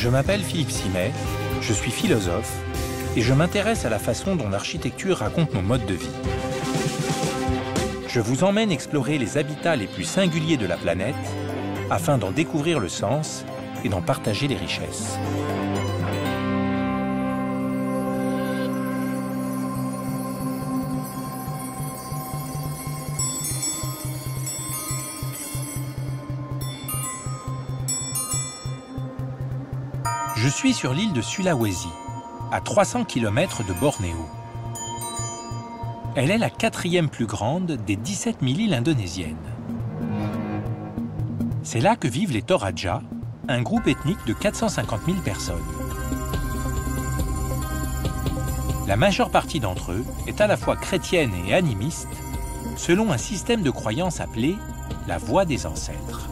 Je m'appelle Philippe Simet, je suis philosophe et je m'intéresse à la façon dont l'architecture raconte nos modes de vie. Je vous emmène explorer les habitats les plus singuliers de la planète afin d'en découvrir le sens et d'en partager les richesses. Je suis sur l'île de Sulawesi, à 300 km de Bornéo. Elle est la 4e plus grande des 17 000 îles indonésiennes. C'est là que vivent les Toraja, un groupe ethnique de 450 000 personnes. La majeure partie d'entre eux est à la fois chrétienne et animiste, selon un système de croyance appelé la voie des ancêtres.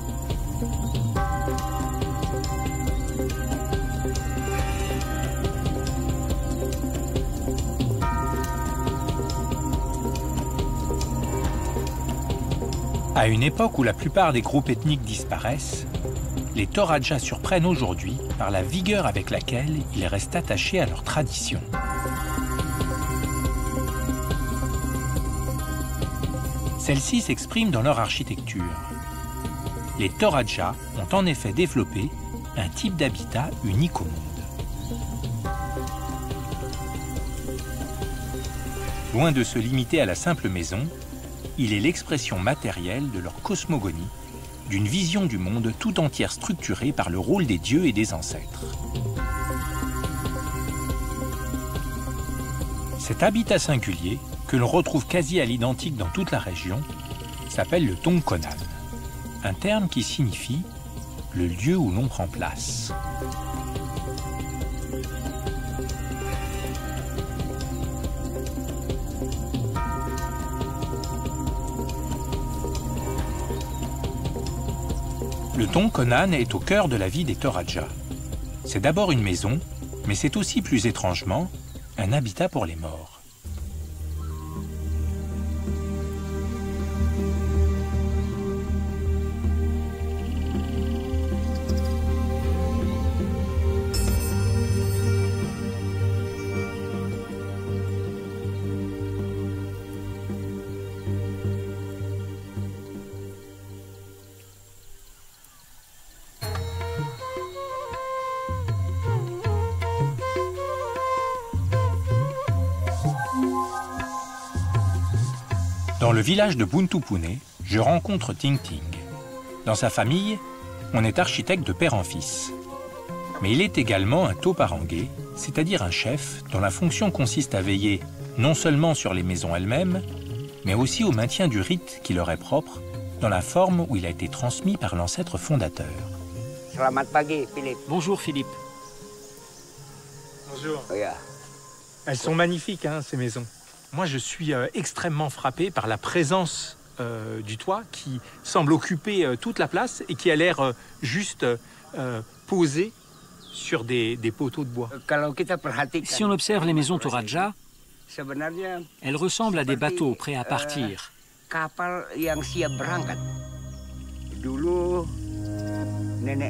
À une époque où la plupart des groupes ethniques disparaissent, les Toraja surprennent aujourd'hui par la vigueur avec laquelle ils restent attachés à leurs traditions. Celles-ci s'expriment dans leur architecture. Les Toraja ont en effet développé un type d'habitat unique au monde. Loin de se limiter à la simple maison, il est l'expression matérielle de leur cosmogonie, d'une vision du monde tout entière structurée par le rôle des dieux et des ancêtres. Cet habitat singulier, que l'on retrouve quasi à l'identique dans toute la région, s'appelle le Tongkonan, un terme qui signifie « le lieu où l'on prend place ». Le Tongkonan est au cœur de la vie des Toraja. C'est d'abord une maison, mais c'est aussi plus étrangement un habitat pour les morts. Dans le village de Buntupune, je rencontre Ting Ting. Dans sa famille, on est architecte de père en fils. Mais il est également un toparangue, c'est-à-dire un chef dont la fonction consiste à veiller non seulement sur les maisons elles-mêmes, mais aussi au maintien du rite qui leur est propre, dans la forme où il a été transmis par l'ancêtre fondateur. Selamat pagi, Philippe. Bonjour Philippe. Bonjour. Regarde. Elles sont magnifiques, hein, ces maisons. Moi, je suis extrêmement frappé par la présence du toit qui semble occuper toute la place et qui a l'air juste posé sur des poteaux de bois. Si on observe les maisons Toraja, elles ressemblent à des bateaux prêts à partir.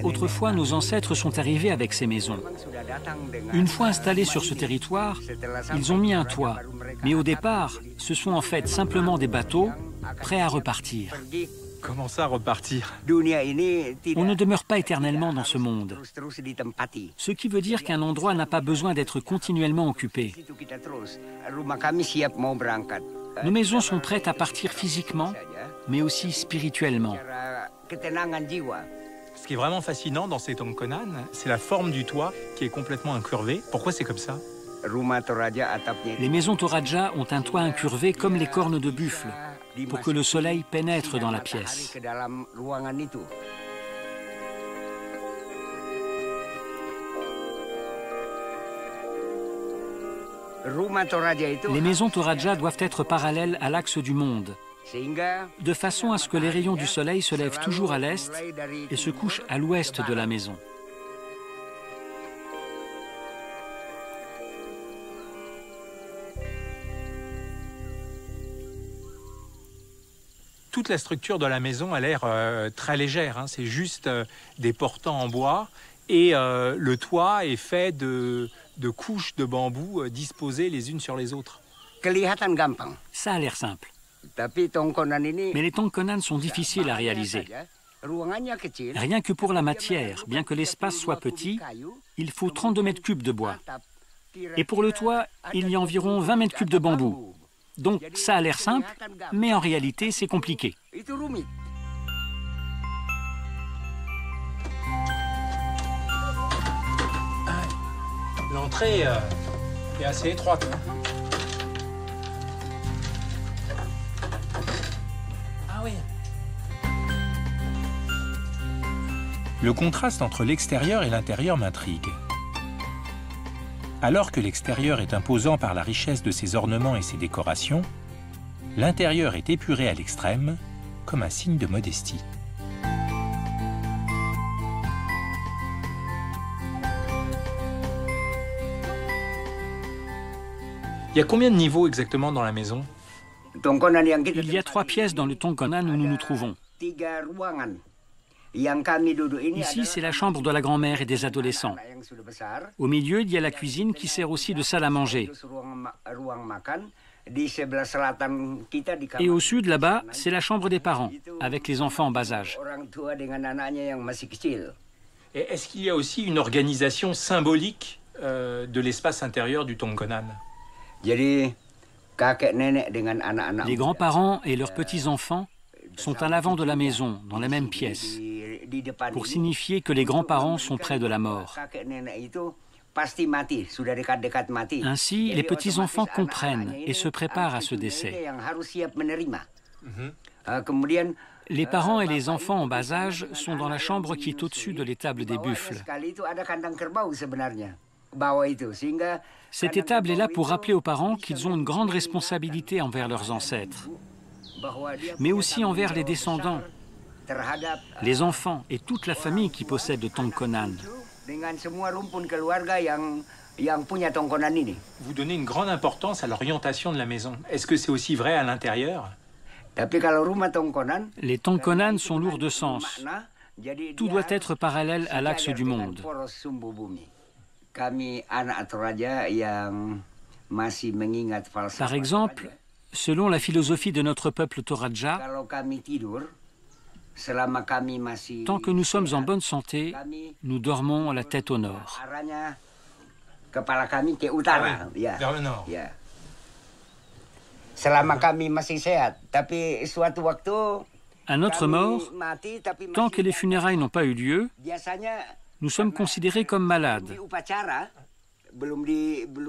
Autrefois, nos ancêtres sont arrivés avec ces maisons. Une fois installés sur ce territoire, ils ont mis un toit. Mais au départ, ce sont en fait simplement des bateaux prêts à repartir. Comment ça, repartir? On ne demeure pas éternellement dans ce monde. Ce qui veut dire qu'un endroit n'a pas besoin d'être continuellement occupé. Nos maisons sont prêtes à partir physiquement, mais aussi spirituellement. Ce qui est vraiment fascinant dans ces Tongkonan, c'est la forme du toit qui est complètement incurvé. Pourquoi c'est comme ça? Les maisons Toraja ont un toit incurvé comme les cornes de buffle, pour que le soleil pénètre dans la pièce. Les maisons Toraja doivent être parallèles à l'axe du monde, de façon à ce que les rayons du soleil se lèvent toujours à l'est et se couchent à l'ouest de la maison. Toute la structure de la maison a l'air très légère, hein. C'est juste des portants en bois Et le toit est fait de couches de bambou disposées les unes sur les autres. Ça a l'air simple. Mais les tongkonan sont difficiles à réaliser. Rien que pour la matière, bien que l'espace soit petit, il faut 32 mètres cubes de bois. Et pour le toit, il y a environ 20 mètres cubes de bambou. Donc ça a l'air simple, mais en réalité, c'est compliqué. L'entrée est assez étroite. Ah oui. Le contraste entre l'extérieur et l'intérieur m'intrigue. Alors que l'extérieur est imposant par la richesse de ses ornements et ses décorations, l'intérieur est épuré à l'extrême, comme un signe de modestie. Il y a combien de niveaux exactement dans la maison? Il y a 3 pièces dans le tongkonan où nous nous trouvons. Ici, c'est la chambre de la grand-mère et des adolescents. Au milieu, il y a la cuisine qui sert aussi de salle à manger. Et au sud, là-bas, c'est la chambre des parents, avec les enfants en bas âge. Et est-ce qu'il y a aussi une organisation symbolique de l'espace intérieur du tongkonan? Les grands-parents et leurs petits-enfants sont à l'avant de la maison, dans la même pièce, pour signifier que les grands-parents sont près de la mort. Ainsi, les petits-enfants comprennent et se préparent à ce décès. Les parents et les enfants en bas âge sont dans la chambre qui est au-dessus de l'étable des buffles. Cette étable est là pour rappeler aux parents qu'ils ont une grande responsabilité envers leurs ancêtres, mais aussi envers les descendants, les enfants et toute la famille qui possède le tongkonan. Vous donnez une grande importance à l'orientation de la maison. Est-ce que c'est aussi vrai à l'intérieur? Les tongkonan sont lourds de sens. Tout doit être parallèle à l'axe du monde. Par exemple, selon la philosophie de notre peuple Toraja, tant que nous sommes en bonne santé, nous dormons la tête au nord. Vers le nord. À notre mort, tant que les funérailles n'ont pas eu lieu, nous sommes considérés comme malades.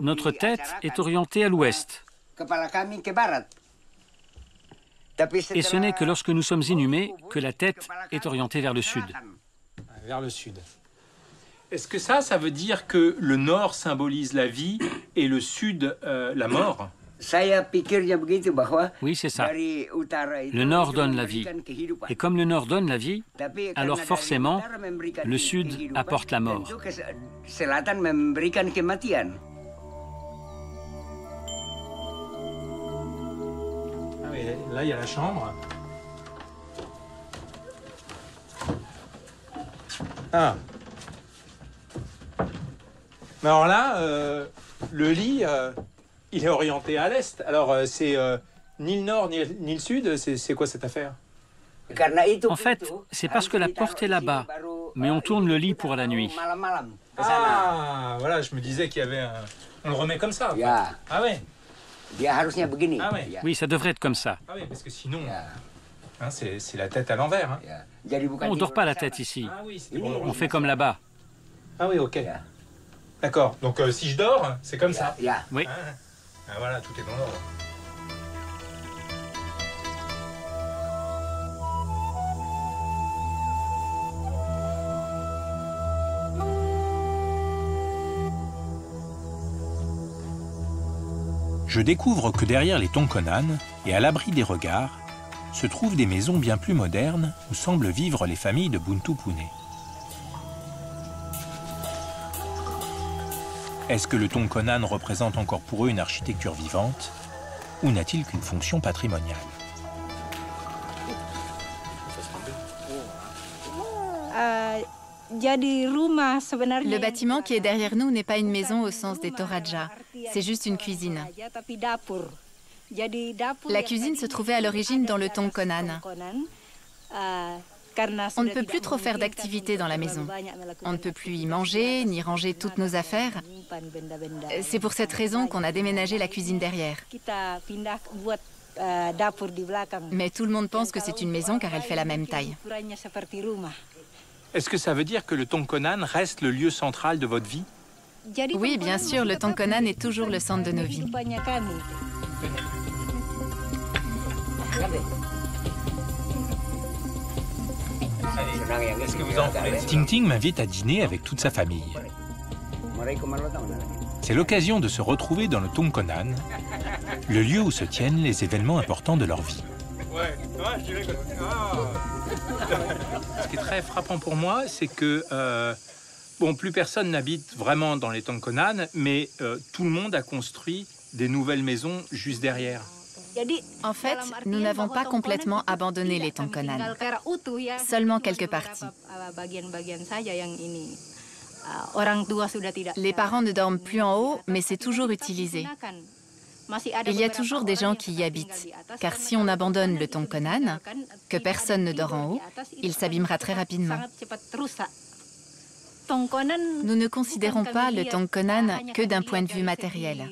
Notre tête est orientée à l'ouest. Et ce n'est que lorsque nous sommes inhumés que la tête est orientée vers le sud. Vers le sud. Est-ce que ça veut dire que le nord symbolise la vie et le sud la mort? Oui, c'est ça. Le nord donne la vie. Et comme le nord donne la vie, alors forcément, le sud apporte la mort. Ah oui, là, il y a la chambre. Ah. Mais alors là, le lit... il est orienté à l'est. Alors, c'est ni le nord ni le sud. C'est quoi cette affaire? En fait, c'est parce que la porte est là-bas, mais on tourne le lit pour la nuit. Ah, voilà, je me disais qu'il y avait un... On le remet comme ça. Ah ouais. Ah ouais. Oui, ça devrait être comme ça. Ah oui, parce que sinon, hein, c'est la tête à l'envers. Hein. On ne dort pas la tête ici. Ah oui, On fait comme là-bas. Ah oui, ok. D'accord. Donc, si je dors, c'est comme ça. Oui. Ah, voilà, tout est dans l'ordre. Je découvre que derrière les tongkonan, et à l'abri des regards, se trouvent des maisons bien plus modernes où semblent vivre les familles de Buntu Pune. Est-ce que le tongkonan représente encore pour eux une architecture vivante ou n'a-t-il qu'une fonction patrimoniale? Le bâtiment qui est derrière nous n'est pas une maison au sens des Toraja, c'est juste une cuisine. La cuisine se trouvait à l'origine dans le Tongkonan. On ne peut plus trop faire d'activités dans la maison. On ne peut plus y manger, ni ranger toutes nos affaires. C'est pour cette raison qu'on a déménagé la cuisine derrière. Mais tout le monde pense que c'est une maison car elle fait la même taille. Est-ce que ça veut dire que le Tongkonan reste le lieu central de votre vie? Oui, bien sûr, le Tongkonan est toujours le centre de nos vies. Est-ce que vous en voulez? Ting Ting m'invite à dîner avec toute sa famille. C'est l'occasion de se retrouver dans le Tongkonan, le lieu où se tiennent les événements importants de leur vie. Ce qui est très frappant pour moi, c'est que plus personne n'habite vraiment dans les Tongkonan, mais tout le monde a construit des nouvelles maisons juste derrière. En fait, nous n'avons pas complètement abandonné les Tongkonan, seulement quelques parties. Les parents ne dorment plus en haut, mais c'est toujours utilisé. Il y a toujours des gens qui y habitent, car si on abandonne le Tongkonan, que personne ne dort en haut, il s'abîmera très rapidement. Nous ne considérons pas le Tongkonan que d'un point de vue matériel.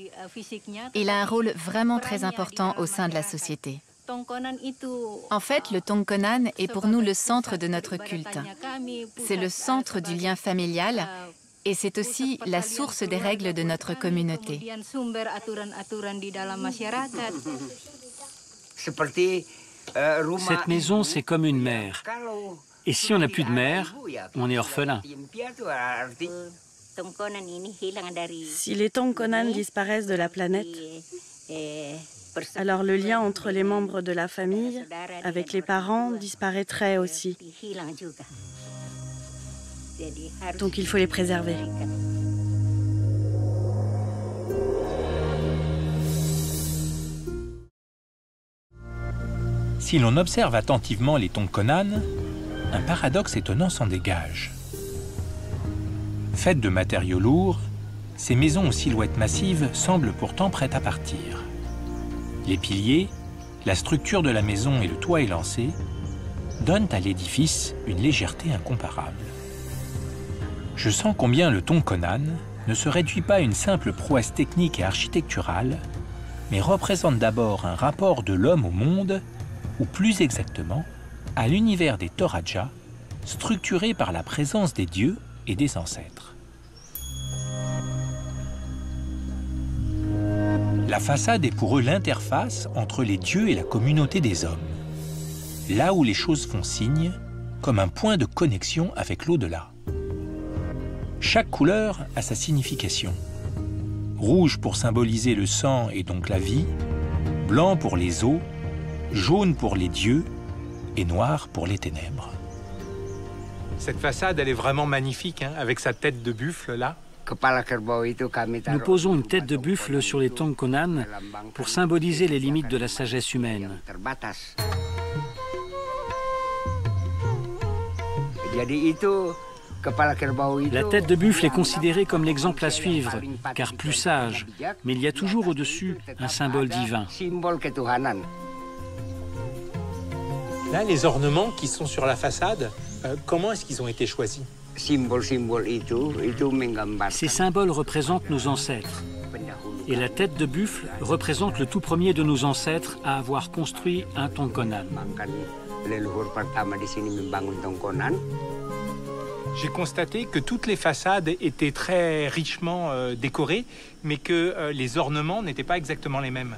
Il a un rôle vraiment très important au sein de la société. En fait, le Tongkonan est pour nous le centre de notre culte. C'est le centre du lien familial et c'est aussi la source des règles de notre communauté. Cette maison, c'est comme une mère. Et si on n'a plus de mère, on est orphelin. Si les Tongkonan disparaissent de la planète, alors le lien entre les membres de la famille avec les parents disparaîtrait aussi. Donc il faut les préserver. Si l'on observe attentivement les Tongkonan, un paradoxe étonnant s'en dégage. Faites de matériaux lourds, ces maisons aux silhouettes massives semblent pourtant prêtes à partir. Les piliers, la structure de la maison et le toit élancé donnent à l'édifice une légèreté incomparable. Je sens combien le Tongkonan ne se réduit pas à une simple prouesse technique et architecturale, mais représente d'abord un rapport de l'homme au monde, ou plus exactement, à l'univers des Toraja, structuré par la présence des dieux et des ancêtres. La façade est pour eux l'interface entre les dieux et la communauté des hommes, là où les choses font signe, comme un point de connexion avec l'au-delà. Chaque couleur a sa signification. Rouge pour symboliser le sang et donc la vie, blanc pour les eaux, jaune pour les dieux, et noir pour les ténèbres. Cette façade, elle est vraiment magnifique, hein, avec sa tête de buffle là. Nous posons une tête de buffle sur les Tongkonan pour symboliser les limites de la sagesse humaine. La tête de buffle est considérée comme l'exemple à suivre, car plus sage, mais il y a toujours au-dessus un symbole divin. Là, les ornements qui sont sur la façade, comment est-ce qu'ils ont été choisis? Ces symboles représentent nos ancêtres. Et la tête de buffle représente le tout premier de nos ancêtres à avoir construit un Tongkonan. J'ai constaté que toutes les façades étaient très richement décorées, mais que les ornements n'étaient pas exactement les mêmes.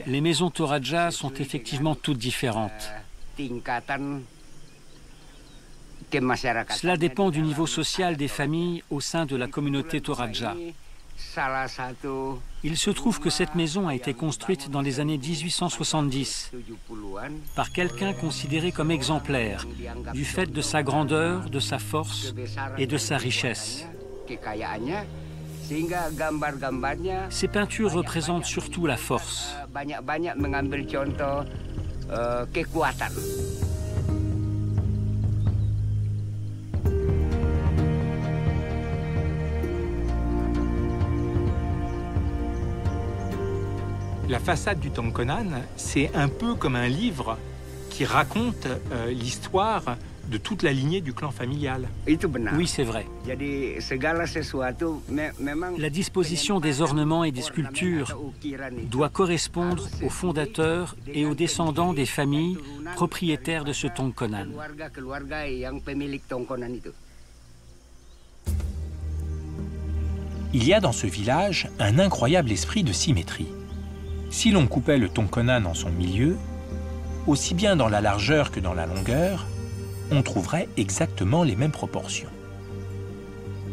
Les maisons Toraja sont effectivement toutes différentes. Cela dépend du niveau social des familles au sein de la communauté Toraja. Il se trouve que cette maison a été construite dans les années 1870 par quelqu'un considéré comme exemplaire du fait de sa grandeur, de sa force et de sa richesse. Ces peintures représentent surtout la force. La façade du Tongkonan, c'est un peu comme un livre qui raconte l'histoire de toute la lignée du clan familial. Oui, c'est vrai. La disposition des ornements et des sculptures doit correspondre aux fondateurs et aux descendants des familles propriétaires de ce Tongkonan. Il y a dans ce village un incroyable esprit de symétrie. Si l'on coupait le Tongkonan en son milieu, aussi bien dans la largeur que dans la longueur, on trouverait exactement les mêmes proportions.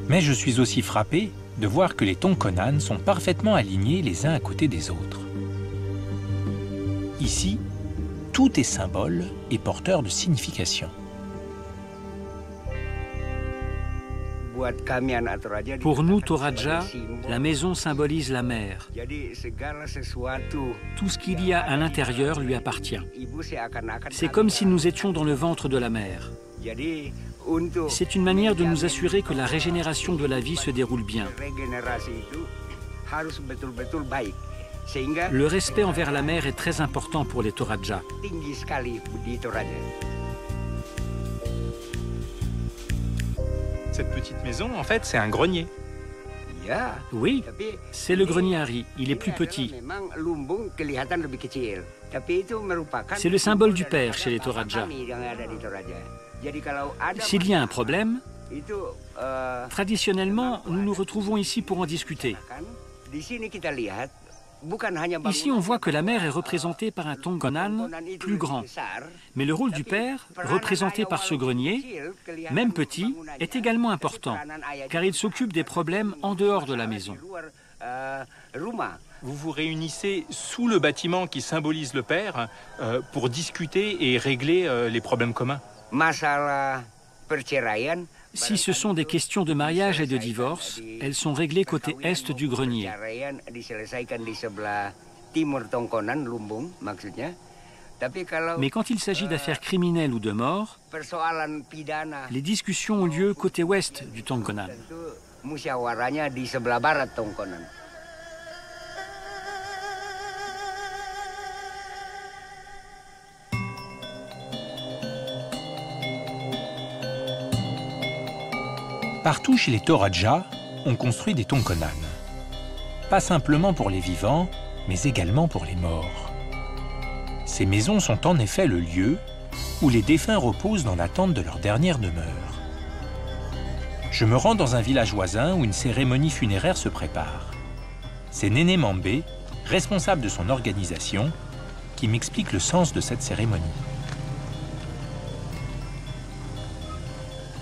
Mais je suis aussi frappé de voir que les Tongkonan sont parfaitement alignés les uns à côté des autres. Ici, tout est symbole et porteur de signification. Pour nous, Toraja, la maison symbolise la mère. Tout ce qu'il y a à l'intérieur lui appartient. C'est comme si nous étions dans le ventre de la mère. C'est une manière de nous assurer que la régénération de la vie se déroule bien. Le respect envers la mère est très important pour les Toraja. Cette petite maison, en fait, c'est un grenier. Oui, c'est le grenier Hari. Il est plus petit. C'est le symbole du père chez les Toraja. S'il y a un problème, traditionnellement, nous nous retrouvons ici pour en discuter. Ici, on voit que la mère est représentée par un Tongkonan plus grand. Mais le rôle du père, représenté par ce grenier, même petit, est également important, car il s'occupe des problèmes en dehors de la maison. Vous vous réunissez sous le bâtiment qui symbolise le père pour discuter et régler les problèmes communs. Si ce sont des questions de mariage et de divorce, elles sont réglées côté est du grenier. Mais quand il s'agit d'affaires criminelles ou de mort, les discussions ont lieu côté ouest du Tongkonan. Partout chez les Toraja, on construit des Tongkonan. Pas simplement pour les vivants, mais également pour les morts. Ces maisons sont en effet le lieu où les défunts reposent dans l'attente de leur dernière demeure. Je me rends dans un village voisin où une cérémonie funéraire se prépare. C'est Néné Mambé, responsable de son organisation, qui m'explique le sens de cette cérémonie.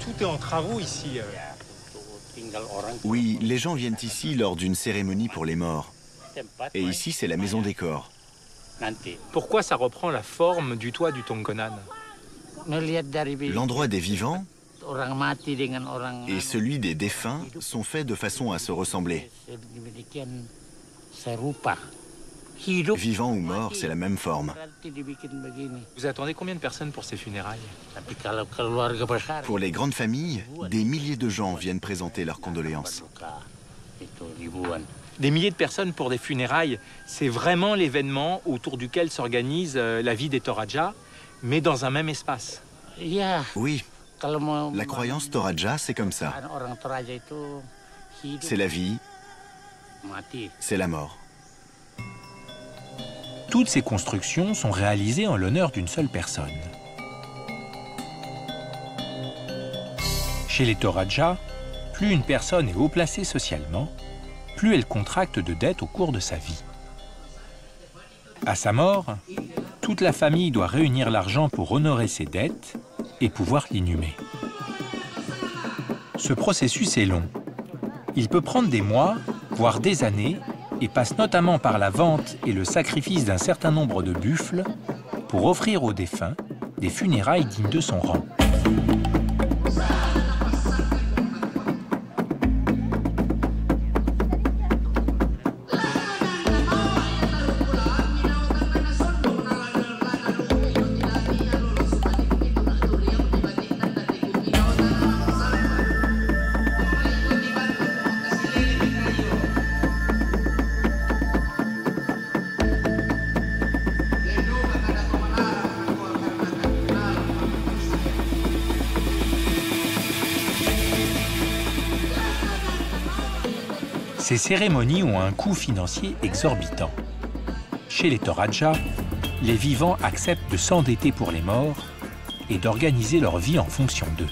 Tout est en travaux ici. Oui, les gens viennent ici lors d'une cérémonie pour les morts. Et ici, c'est la maison des corps. Pourquoi ça reprend la forme du toit du Tongkonan? L'endroit des vivants et celui des défunts sont faits de façon à se ressembler. Vivant ou mort, c'est la même forme. Vous attendez combien de personnes pour ces funérailles? Pour les grandes familles, des milliers de gens viennent présenter leurs condoléances. Des milliers de personnes pour des funérailles, c'est vraiment l'événement autour duquel s'organise la vie des Toraja, mais dans un même espace. Oui, la croyance Toraja, c'est comme ça. C'est la vie, c'est la mort. Toutes ces constructions sont réalisées en l'honneur d'une seule personne. Chez les Toraja, plus une personne est haut placée socialement, plus elle contracte de dettes au cours de sa vie. À sa mort, toute la famille doit réunir l'argent pour honorer ses dettes et pouvoir l'inhumer. Ce processus est long. Il peut prendre des mois, voire des années, et passe notamment par la vente et le sacrifice d'un certain nombre de buffles pour offrir aux défunts des funérailles dignes de son rang. Ces cérémonies ont un coût financier exorbitant. Chez les Toraja, les vivants acceptent de s'endetter pour les morts et d'organiser leur vie en fonction d'eux.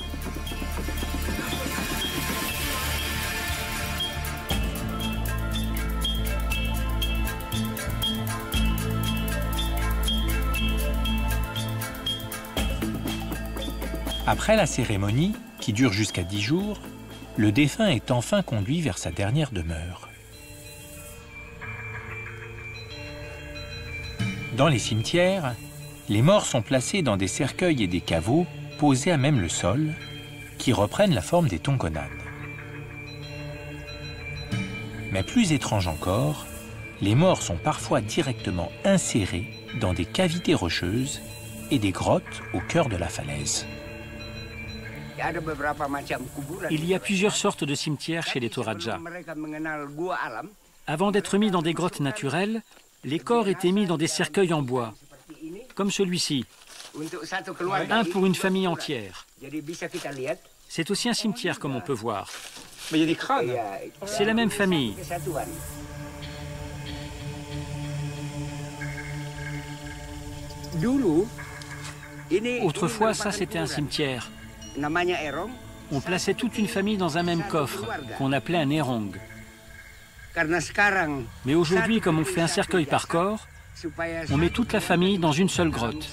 Après la cérémonie, qui dure jusqu'à 10 jours, le défunt est enfin conduit vers sa dernière demeure. Dans les cimetières, les morts sont placés dans des cercueils et des caveaux posés à même le sol, qui reprennent la forme des tongkonan. Mais plus étrange encore, les morts sont parfois directement insérés dans des cavités rocheuses et des grottes au cœur de la falaise. Il y a plusieurs sortes de cimetières chez les Toraja. Avant d'être mis dans des grottes naturelles, les corps étaient mis dans des cercueils en bois, comme celui-ci, un pour une famille entière. C'est aussi un cimetière, comme on peut voir. Mais il y a des crânes. C'est la même famille. Autrefois, ça c'était un cimetière. On plaçait toute une famille dans un même coffre, qu'on appelait un erong. Mais aujourd'hui, comme on fait un cercueil par corps, on met toute la famille dans une seule grotte.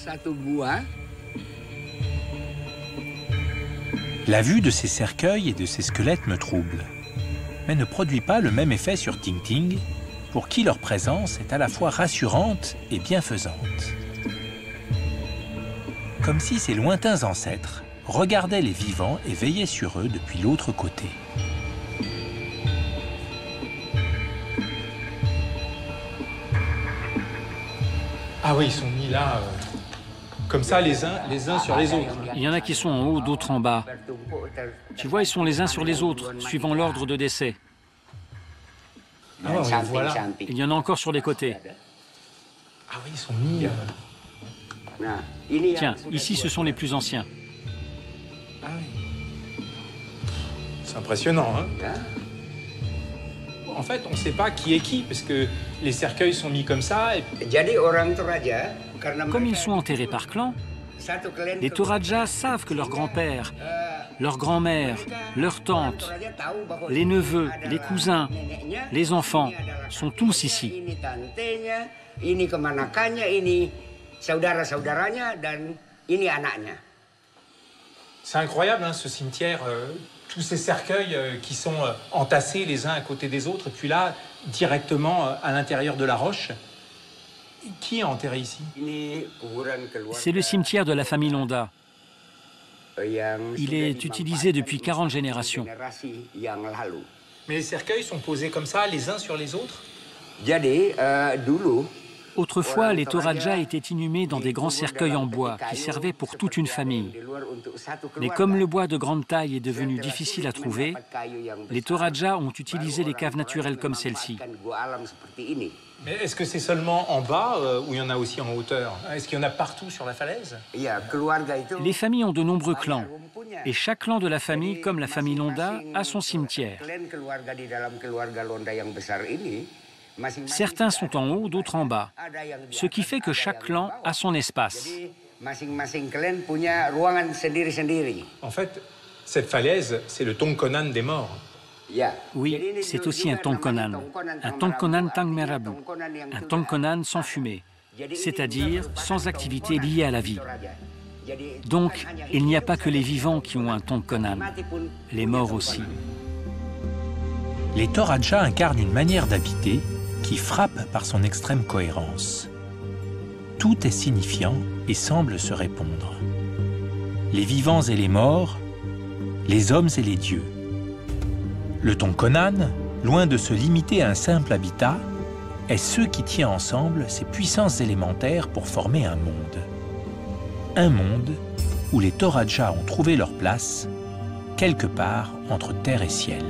La vue de ces cercueils et de ces squelettes me trouble, mais ne produit pas le même effet sur Ting Ting, pour qui leur présence est à la fois rassurante et bienfaisante. Comme si ces lointains ancêtres regardaient les vivants et veillaient sur eux depuis l'autre côté. Ah oui, ils sont mis là, comme ça, les uns sur les autres. Il y en a qui sont en haut, d'autres en bas. Tu vois, ils sont les uns sur les autres, suivant l'ordre de décès. Ah oui, voilà. Il y en a encore sur les côtés. Ah oui, ils sont mis... Tiens, ici, ce sont les plus anciens. Ah oui. C'est impressionnant, hein? En fait, on ne sait pas qui est qui, parce que les cercueils sont mis comme ça. Et... Comme ils sont enterrés par clan, les Toraja savent que leur grand-père, leur grand-mère, leur tante, les neveux, les cousins, les enfants sont tous ici. C'est incroyable, hein, ce cimetière, tous ces cercueils qui sont entassés les uns à côté des autres, et puis là, directement à l'intérieur de la roche. Qui est enterré ici? C'est le cimetière de la famille Londa. Il est utilisé depuis 40 générations. Mais les cercueils sont posés comme ça, les uns sur les autres? Autrefois, les Toraja étaient inhumés dans des grands cercueils en bois qui servaient pour toute une famille. Mais comme le bois de grande taille est devenu difficile à trouver, les Toraja ont utilisé les caves naturelles comme celle-ci. Mais est-ce que c'est seulement en bas ou il y en a aussi en hauteur? Est-ce qu'il y en a partout sur la falaise? Les familles ont de nombreux clans. Et chaque clan de la famille, comme la famille Londa, a son cimetière. Certains sont en haut, d'autres en bas, ce qui fait que chaque clan a son espace. En fait, cette falaise, c'est le tongkonan des morts. Oui, c'est aussi un tongkonan tangmerabu, un tongkonan sans fumée, c'est-à-dire sans activité liée à la vie. Donc, il n'y a pas que les vivants qui ont un tongkonan, les morts aussi. Les Toraja incarnent une manière d'habiter qui frappe par son extrême cohérence. Tout est signifiant et semble se répondre. Les vivants et les morts, les hommes et les dieux. Le tongkonan, loin de se limiter à un simple habitat, est ce qui tient ensemble ces puissances élémentaires pour former un monde. Un monde où les Toraja ont trouvé leur place, quelque part entre terre et ciel.